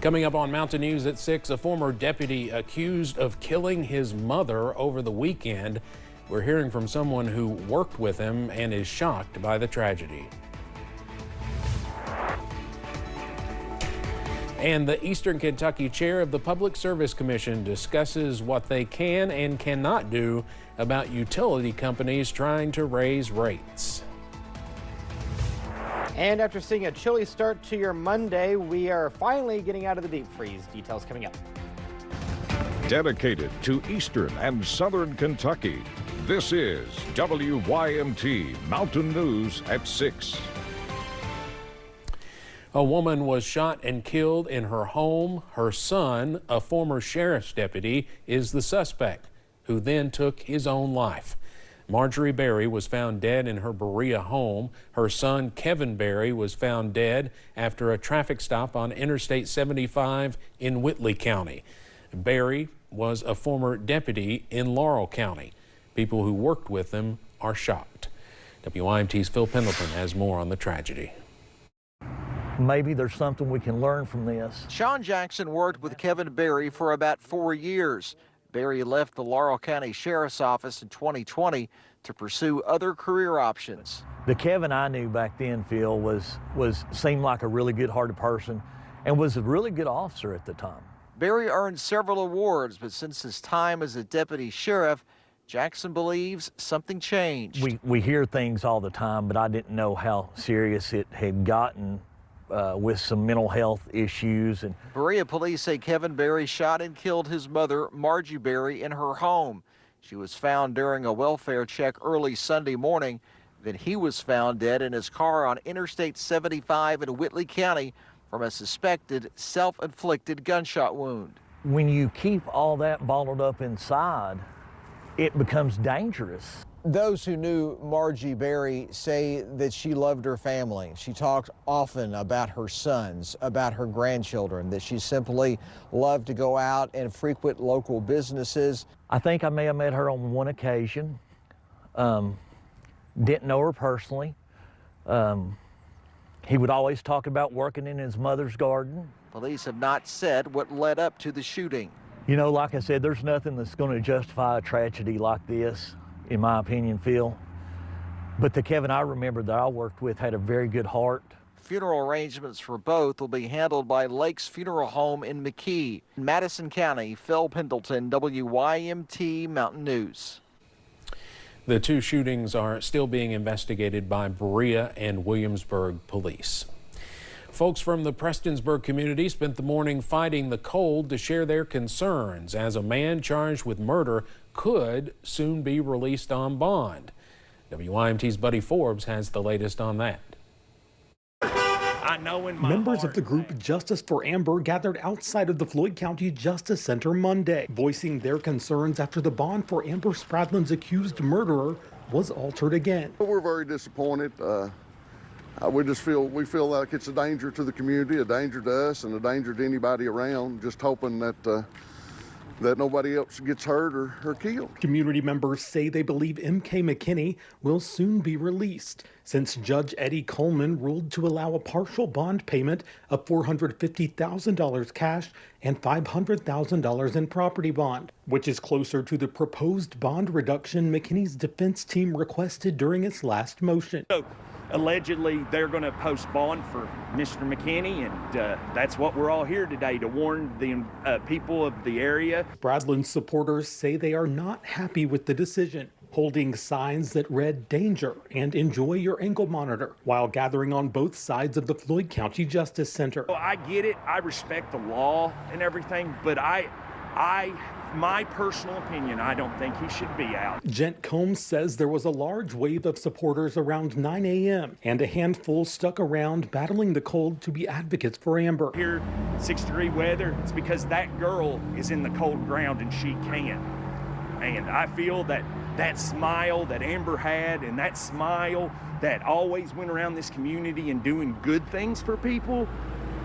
Coming up on Mountain News at 6, a former deputy accused of killing his mother over the weekend. We're hearing from someone who worked with him and is shocked by the tragedy. And the Eastern Kentucky chair of the Public Service Commission discusses what they can and cannot do about utility companies trying to raise rates. And after seeing a chilly start to your Monday, we are finally getting out of the deep freeze. Details coming up. Dedicated to Eastern and Southern Kentucky, this is WYMT Mountain News at 6. A woman was shot and killed in her home. Her son, a former sheriff's deputy, is the suspect, who then took his own life. Marjorie Berry was found dead in her Berea home. Her son, Kevin Berry, was found dead after a traffic stop on Interstate 75 in Whitley County. Berry was a former deputy in Laurel County. People who worked with him are shocked. WYMT's Phil Pendleton has more on the tragedy. Maybe there's something we can learn from this. Sean Jackson worked with Kevin Berry for about 4 years. Berry left the Laurel County Sheriff's Office in 2020 to pursue other career options. The Kevin I knew back then, Phil, seemed like a really good-hearted person and was a really good officer at the time. Berry earned several awards, but since his time as a deputy sheriff, Jackson believes something changed. We hear things all the time, but I didn't know how serious it had gotten with some mental health issues. And Berea police say Kevin Berry shot and killed his mother, Margie Berry, in her home. She was found during a welfare check early Sunday morning. Then he was found dead in his car on Interstate 75 in Whitley County from a suspected self-inflicted gunshot wound. When you keep all that bottled up inside, it becomes dangerous. Those who knew Margie Berry say that she loved her family. She talked often about her sons, about her grandchildren, that she simply loved to go out and frequent local businesses. I think I may have met her on one occasion. Didn't know her personally. He would always talk about working in his mother's garden. Police have not said what led up to the shooting. You know, like I said, there's nothing that's going to justify a tragedy like this, in my opinion, Phil. But the Kevin I remember that I worked with had a very good heart. Funeral arrangements for both will be handled by Lake's Funeral Home in McKee. In Madison County, Phil Pendleton, WYMT Mountain News. The two shootings are still being investigated by Berea and Williamsburg police. Folks from the Prestonsburg community spent the morning fighting the cold to share their concerns as a man charged with murder could soon be released on bond. WYMT's Buddy Forbes has the latest on that. Members of the group Justice for Amber gathered outside of the Floyd County Justice Center Monday, voicing their concerns after the bond for Amber Spradlin's accused murderer was altered again. We're very disappointed. We feel like it's a danger to the community, a danger to us, and a danger to anybody around. Just hoping that nobody else gets hurt or killed. Community members say they believe MK McKinney will soon be released, since Judge Eddie Coleman ruled to allow a partial bond payment of $450,000 cash and $500,000 in property bond, which is closer to the proposed bond reduction McKinney's defense team requested during its last motion. Allegedly, they're going to post bond for Mr. McKinney, and that's what we're all here today, to warn the people of the area. Spradlin's supporters say they are not happy with the decision, holding signs that read "Danger" and "Enjoy your ankle monitor" while gathering on both sides of the Floyd County Justice Center. Well, I get it. I respect the law and everything, but my personal opinion, I don't think he should be out. Gent Combs says there was a large wave of supporters around 9 a.m. and a handful stuck around battling the cold to be advocates for Amber. Here, 6-degree weather, it's because that girl is in the cold ground and she can't. And I feel that smile that Amber had, and that smile that always went around this community and doing good things for people,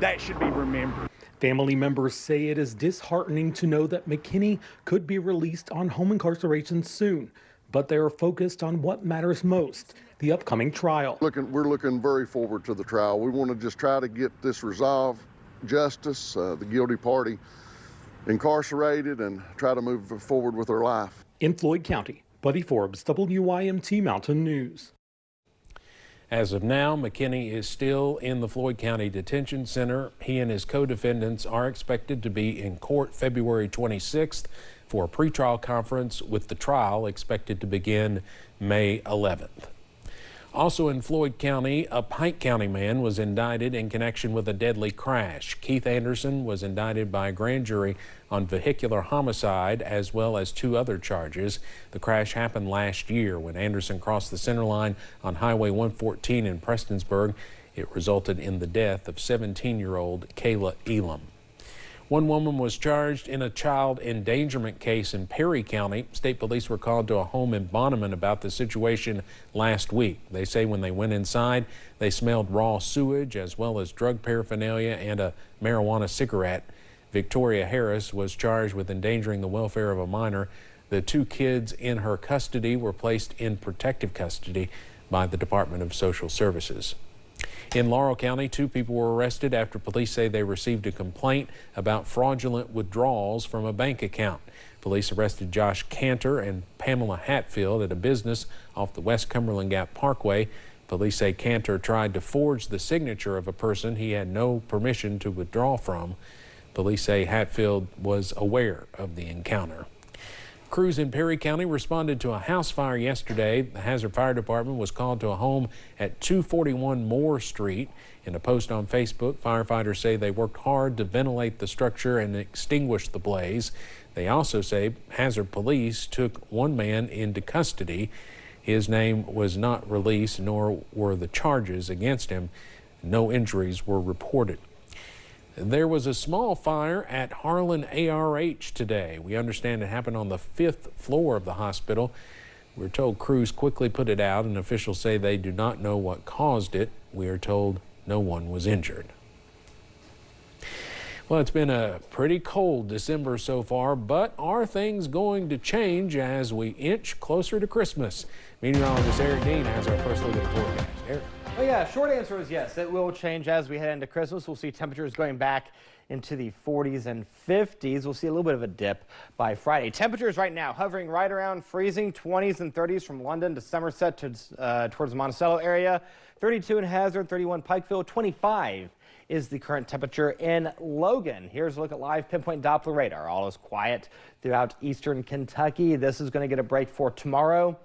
that should be remembered. Family members say it is disheartening to know that McKinney could be released on home incarceration soon, but they are focused on what matters most, the upcoming trial. We're looking very forward to the trial. We want to just try to get this resolved justice, the guilty party incarcerated, and try to move forward with their life. In Floyd County, Buddy Forbes, WYMT Mountain News. As of now, McKinney is still in the Floyd County Detention Center. He and his co-defendants are expected to be in court February 26th for a pretrial conference, with the trial expected to begin May 11th. Also in Floyd County, a Pike County man was indicted in connection with a deadly crash. Keith Anderson was indicted by a grand jury on vehicular homicide as well as 2 other charges. The crash happened last year when Anderson crossed the center line on Highway 114 in Prestonsburg. It resulted in the death of 17-year-old Kayla Elam. One woman was charged in a child endangerment case in Perry County. State police were called to a home in Bonneman about the situation last week. They say when they went inside, they smelled raw sewage as well as drug paraphernalia and a marijuana cigarette. Victoria Harris was charged with endangering the welfare of a minor. The 2 kids in her custody were placed in protective custody by the Department of Social Services. In Laurel County, 2 people were arrested after police say they received a complaint about fraudulent withdrawals from a bank account. Police arrested Josh Cantor and Pamela Hatfield at a business off the West Cumberland Gap Parkway. Police say Cantor tried to forge the signature of a person he had no permission to withdraw from. Police say Hatfield was aware of the encounter. Crews in Perry County responded to a house fire yesterday. The Hazard Fire Department was called to a home at 241 Moore Street. In a post on Facebook, firefighters say they worked hard to ventilate the structure and extinguish the blaze. They also say Hazard Police took 1 man into custody. His name was not released, nor were the charges against him. No injuries were reported. There was a small fire at Harlan ARH today. We understand it happened on the 5th floor of the hospital. We're told crews quickly put it out, and officials say they do not know what caused it. We are told no one was injured. Well, it's been a pretty cold December so far, but are things going to change as we inch closer to Christmas? Meteorologist Eric Dean has our first look at the forecast. Eric. Well, yeah, short answer is yes, it will change as we head into Christmas. We'll see temperatures going back into the 40s and 50s. We'll see a little bit of a dip by Friday. Temperatures right now hovering right around freezing, 20s and 30s from London to Somerset to, towards the Monticello area. 32 in Hazard, 31 Pikeville, 25 is the current temperature in Logan. Here's a look at live pinpoint Doppler radar. All is quiet throughout eastern Kentucky. This is going to get a break for tomorrow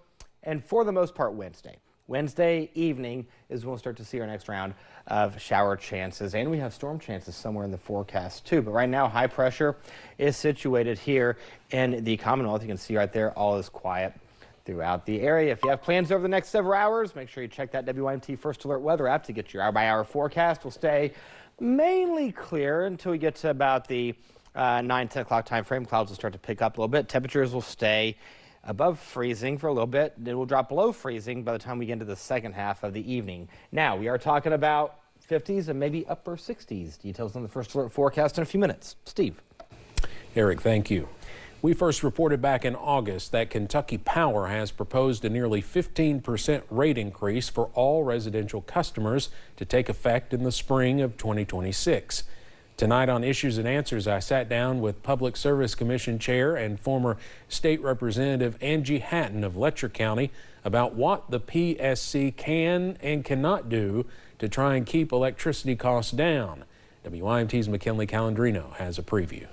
and for the most part Wednesday. Wednesday evening is when we'll start to see our next round of shower chances, and we have storm chances somewhere in the forecast too. But right now, high pressure is situated here in the Commonwealth. You can see right there, all is quiet throughout the area. If you have plans over the next several hours, make sure you check that WYMT First Alert weather app to get your hour-by-hour forecast. We'll stay mainly clear until we get to about the 9-10 o'clock time frame. Clouds will start to pick up a little bit. Temperatures will stay above freezing for a little bit. It will drop below freezing by the time we get into the second half of the evening. Now, we are talking about 50s and maybe upper 60s. Details on the First Alert forecast in a few minutes. Steve. Eric, thank you. We first reported back in August that Kentucky Power has proposed a nearly 15% rate increase for all residential customers to take effect in the spring of 2026. Tonight on Issues and Answers, I sat down with Public Service Commission Chair and former State Representative Angie Hatton of Letcher County about what the PSC can and cannot do to try and keep electricity costs down. WYMT's McKinley Calandrino has a preview.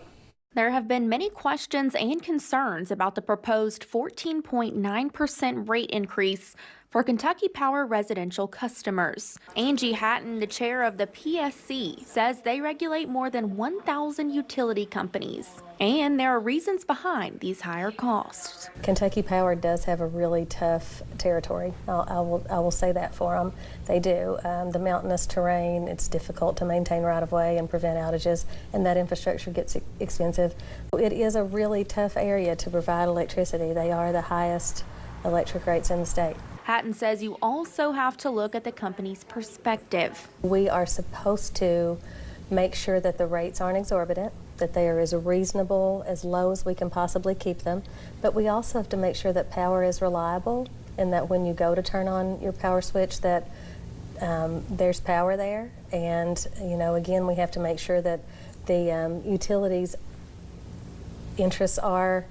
There have been many questions and concerns about the proposed 14.9% rate increase for Kentucky Power residential customers. Angie Hatton, the chair of the PSC, says they regulate more than 1,000 utility companies, and there are reasons behind these higher costs. Kentucky Power does have a really tough territory. I will say that for them. They do. The mountainous terrain, it's difficult to maintain right-of-way and prevent outages, and that infrastructure gets expensive. It is a really tough area to provide electricity. They are the highest electric rates in the state. Hatton says you also have to look at the company's perspective. We are supposed to make sure that the rates aren't exorbitant, that they are as reasonable, as low as we can possibly keep them, but we also have to make sure that power is reliable and that when you go to turn on your power switch that there's power there And, you know, again, we have to make sure that the utilities interests are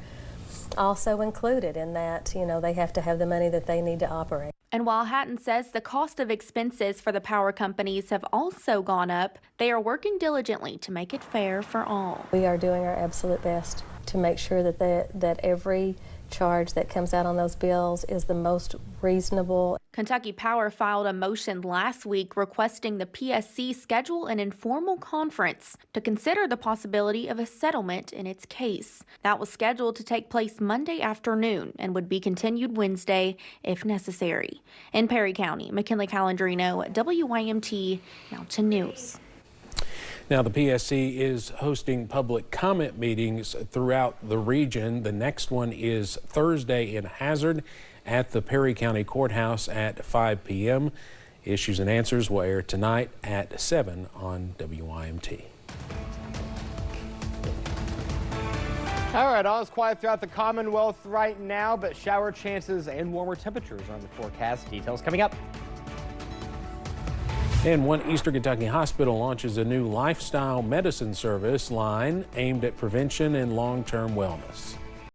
also included in that. You know, they have to have the money that they need to operate. And while Hatton says the cost of expenses for the power companies have also gone up, they are working diligently to make it fair for all. We are doing our absolute best to make sure that that every charge that comes out on those bills is the most reasonable. Kentucky Power filed a motion last week requesting the PSC schedule an informal conference to consider the possibility of a settlement in its case. That was scheduled to take place Monday afternoon and would be continued Wednesday if necessary. In Perry County, McKinley Calandrino, WYMT Mountain News. Now, the PSC is hosting public comment meetings throughout the region. The next one is Thursday in Hazard at the Perry County Courthouse at 5 p.m. Issues and Answers will air tonight at 7 on WYMT. All right, all is quiet throughout the Commonwealth right now, but shower chances and warmer temperatures are on the forecast. Details coming up. And one Eastern Kentucky hospital launches a new lifestyle medicine service line aimed at prevention and long-term wellness.